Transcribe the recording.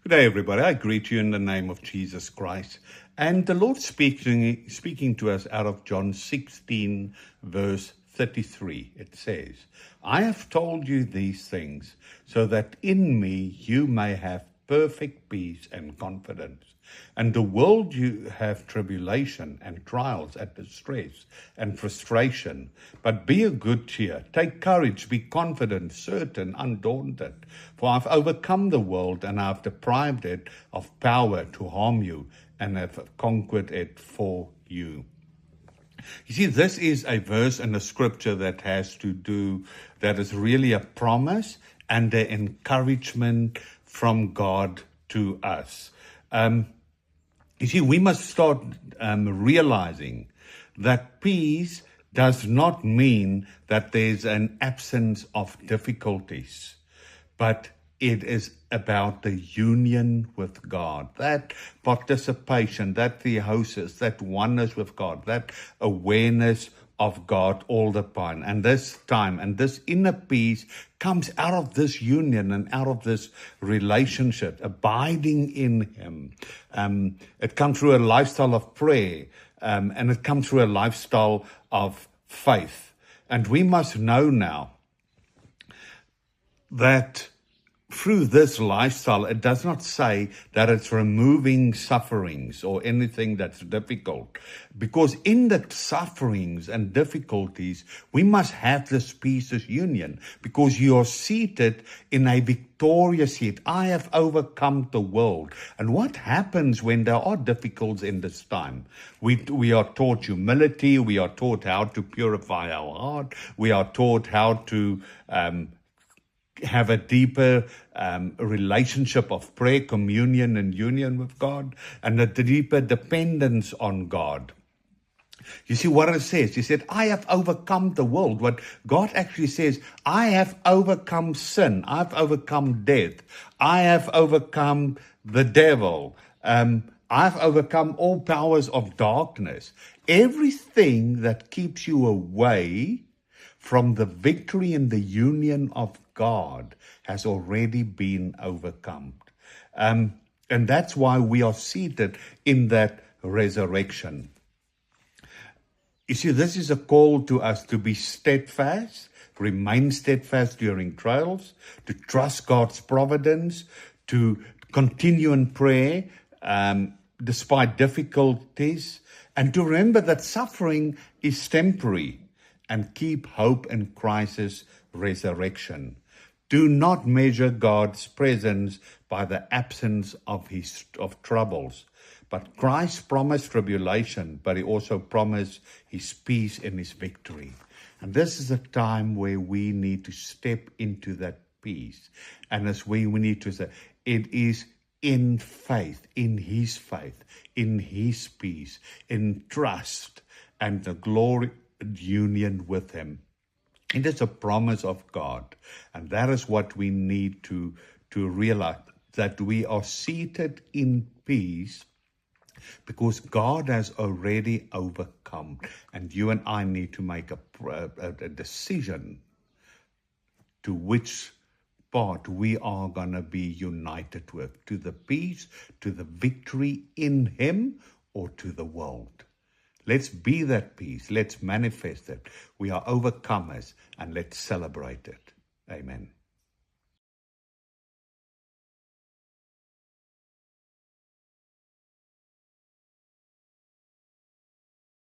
Good day, everybody. I greet you in the name of Jesus Christ. And the Lord speaking to us out of John 16, verse 33. It says, I have told you these things so that in me you may have perfect peace and confidence. And the world you have tribulation and trials and distress and frustration. But be of good cheer. Take courage, be confident, certain, undaunted. For I've overcome the world and I've deprived it of power to harm you and have conquered it for you. You see, this is a verse in the scripture that is really a promise and an encouragement from God to us. You see, we must start realizing that peace does not mean that there's an absence of difficulties, but it is about the union with God, that participation, that theosis, that oneness with God, that awareness of God all the time. And this time and this inner peace comes out of this union and out of this relationship, abiding in Him. It comes through a lifestyle of prayer, and it comes through a lifestyle of faith. And we must know now that through this lifestyle, it does not say that it's removing sufferings or anything that's difficult. Because in the sufferings and difficulties, we must have this peace, this union. Because you are seated in a victorious seat. I have overcome the world. And what happens when there are difficulties in this time? We are taught humility. We are taught how to purify our heart. We are taught how to have a deeper relationship of prayer, communion, and union with God, and a deeper dependence on God. You see what it says? He said, I have overcome the world. What God actually says, I have overcome sin. I've overcome death. I have overcome the devil. I've overcome all powers of darkness. Everything that keeps you away from the victory and the union of God has already been overcome. And that's why we are seated in that resurrection. You see, this is a call to us to be steadfast, remain steadfast during trials, to trust God's providence, to continue in prayer despite difficulties, and to remember that suffering is temporary, and keep hope in Christ's resurrection. Do not measure God's presence by the absence of troubles. But Christ promised tribulation, but He also promised His peace and His victory. And this is a time where we need to step into that peace. And as we need to say, it is in faith, in His peace, in trust and the glory union with Him. It is a promise of God, and that is what we need to realize, that we are seated in peace because God has already overcome, and you and I need to make a decision to which part we are going to be united with, to the peace, to the victory in Him, or to the world. Let's be that peace. Let's manifest it. We are overcomers, and let's celebrate it. Amen.